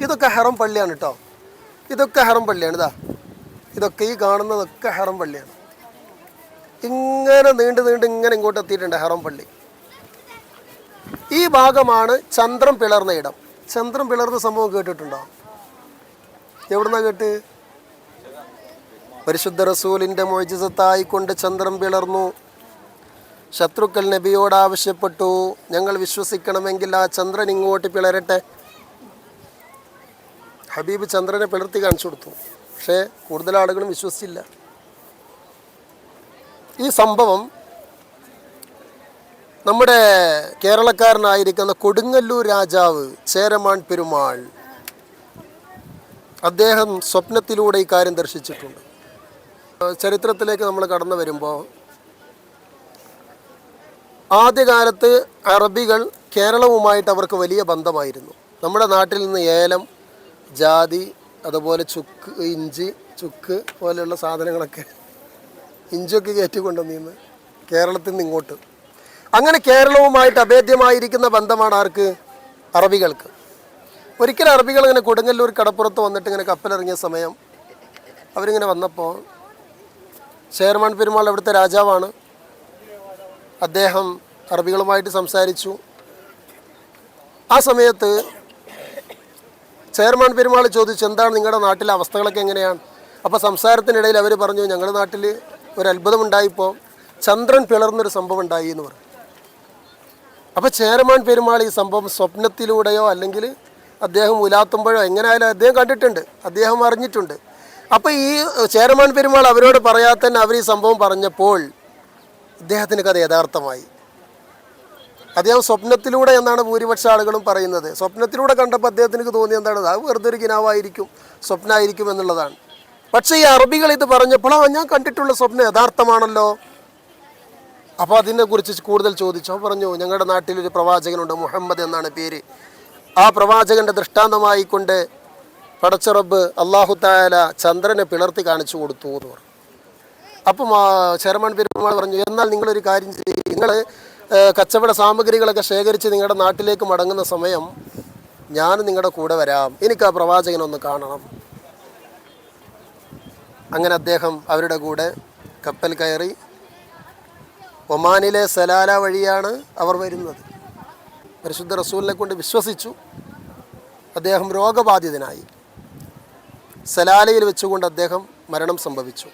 ഇതൊക്കെ ഹറം പള്ളിയാണ് കേട്ടോ. ഇതൊക്കെ ഹറം പള്ളിയാണ്. ഇതൊക്കെ ഈ കാണുന്നതൊക്കെ ഹറം പള്ളിയാണ്. ഇങ്ങനെ നീണ്ട് ഇങ്ങനെ ഇങ്ങോട്ട് എത്തിയിട്ടുണ്ട് ഹറം പള്ളി. ഈ ഭാഗമാണ് ചന്ദ്രൻ പിളർന്ന ഇടം. ചന്ദ്രൻ പിളർന്ന സംഭവം കേട്ടിട്ടുണ്ടോ? എവിടുന്നാ കേട്ട്? പരിശുദ്ധ റസൂലിൻ്റെ മുഅ്ജിസത്തായിക്കൊണ്ട് ചന്ദ്രൻ പിളർന്നു. ശത്രുക്കൾ നബിയോട് ആവശ്യപ്പെട്ടു, ഞങ്ങൾ വിശ്വസിക്കണമെങ്കിൽ ആ ചന്ദ്രൻ ഇങ്ങോട്ട് പിളരട്ടെ. ഹബീബ് ചന്ദ്രനെ പിളർത്തി കാണിച്ചു കൊടുത്തു. പക്ഷേ കൂടുതൽ ആളുകളും വിശ്വസിച്ചില്ല. ഈ സംഭവം നമ്മുടെ കേരളക്കാരനായിരിക്കുന്ന കൊടുങ്ങല്ലൂർ രാജാവ് ചേരമാൻ പെരുമാൾ അദ്ദേഹം സ്വപ്നത്തിലൂടെ ഈ കാര്യം ദർശിച്ചിട്ടുണ്ട്. ചരിത്രത്തിലേക്ക് നമ്മൾ കടന്നു വരുമ്പോൾ ആദ്യകാലത്ത് അറബികൾ കേരളവുമായിട്ട് അവർക്ക് വലിയ ബന്ധമായിരുന്നു. നമ്മുടെ നാട്ടിൽ നിന്ന് ഏലം, ജാതി, അതുപോലെ ചുക്ക്, ഇഞ്ചി, ചുക്ക് പോലെയുള്ള സാധനങ്ങളൊക്കെ, ഇഞ്ചിയൊക്കെ കയറ്റിക്കൊണ്ടുവന്നിരുന്നു കേരളത്തിൽ നിന്ന് ഇങ്ങോട്ട്. അങ്ങനെ കേരളവുമായിട്ട് അഭേദ്യമായിരിക്കുന്ന ബന്ധമാണ് ആർക്ക്? അറബികൾക്ക്. ഒരിക്കലും അറബികൾ ഇങ്ങനെ കൊടുങ്ങല്ലൂർ കടപ്പുറത്ത് വന്നിട്ട് ഇങ്ങനെ കപ്പലിറങ്ങിയ സമയം അവരിങ്ങനെ വന്നപ്പോൾ ചേരമാൻ പെരുമാൾ അവിടുത്തെ രാജാവാണ്. അദ്ദേഹം അറബികളുമായിട്ട് സംസാരിച്ചു. ആ സമയത്ത് ചേരമാൻ പെരുമാൾ ചോദിച്ചു, എന്താണ് നിങ്ങളുടെ നാട്ടിലെ അവസ്ഥകളൊക്കെ എങ്ങനെയാണ്? അപ്പോൾ സംസാരത്തിനിടയിൽ അവർ പറഞ്ഞു, ഞങ്ങളുടെ നാട്ടിൽ ഒരു അത്ഭുതമുണ്ടായിപ്പോൾ ചന്ദ്രൻ പിളർന്നൊരു സംഭവം ഉണ്ടായി എന്ന് പറഞ്ഞു. അപ്പോൾ ചേരമാൻ പെരുമാൾ ഈ സംഭവം സ്വപ്നത്തിലൂടെയോ അല്ലെങ്കിൽ അദ്ദേഹം ഉലാത്തുമ്പോഴോ എങ്ങനെയായാലും അദ്ദേഹം കണ്ടിട്ടുണ്ട്, അദ്ദേഹം അറിഞ്ഞിട്ടുണ്ട്. അപ്പോൾ ഈ ചേരമാൻ പെരുമാൾ അവരോട് പറയാതെ തന്നെ അവർ ഈ സംഭവം പറഞ്ഞപ്പോൾ ഇദ്ദേഹത്തിന് കഥ യഥാർത്ഥമായി. അദ്ദേഹം സ്വപ്നത്തിലൂടെ എന്നാണ് ഭൂരിപക്ഷ ആളുകളും പറയുന്നത്. സ്വപ്നത്തിലൂടെ കണ്ടപ്പോൾ അദ്ദേഹത്തിന് തോന്നിയ എന്താണ്? അത് വെറുതെ ഒരു കിനാവായിരിക്കും, സ്വപ്നമായിരിക്കും എന്നുള്ളതാണ്. പക്ഷേ ഈ അറബികൾ ഇത് പറഞ്ഞപ്പോൾ ഞാൻ കണ്ടിട്ടുള്ള സ്വപ്നം യഥാർത്ഥമാണല്ലോ. അപ്പോൾ അതിനെക്കുറിച്ച് കൂടുതൽ ചോദിച്ചു. അപ്പോൾ പറഞ്ഞു, ഞങ്ങളുടെ നാട്ടിലൊരു പ്രവാചകനുണ്ട്, മുഹമ്മദ് എന്നാണ് പേര്. ആ പ്രവാചകൻ്റെ ദൃഷ്ടാന്തമായിക്കൊണ്ട് പടച്ച റബ്ബ് അല്ലാഹു തആല ചന്ദ്രനെ പിളർത്തി കാണിച്ചു കൊടുത്തു എന്ന് പറഞ്ഞു. അപ്പം ചേരമാൻ പെരുമാൾ പറഞ്ഞു, എന്നാൽ നിങ്ങളൊരു കാര്യം ചെയ്യും, നിങ്ങൾ കച്ചവട സാമഗ്രികളൊക്കെ ശേഖരിച്ച് നിങ്ങളുടെ നാട്ടിലേക്ക് മടങ്ങുന്ന സമയം ഞാൻ നിങ്ങളുടെ കൂടെ വരാം, എനിക്ക് ആ പ്രവാചകനൊന്ന് കാണണം. അങ്ങനെ അദ്ദേഹം അവരുടെ കൂടെ കപ്പൽ കയറി ഒമാനിലെ സലാല വഴിയാണ് അവർ വരുന്നത്. പരിശുദ്ധ റസൂലിനെ കൊണ്ട് വിശ്വസിച്ചു. അദ്ദേഹം രോഗബാധിതനായി. സലാലയിൽ വെച്ചുകൊണ്ട് അദ്ദേഹം മരണം സംഭവിച്ചു.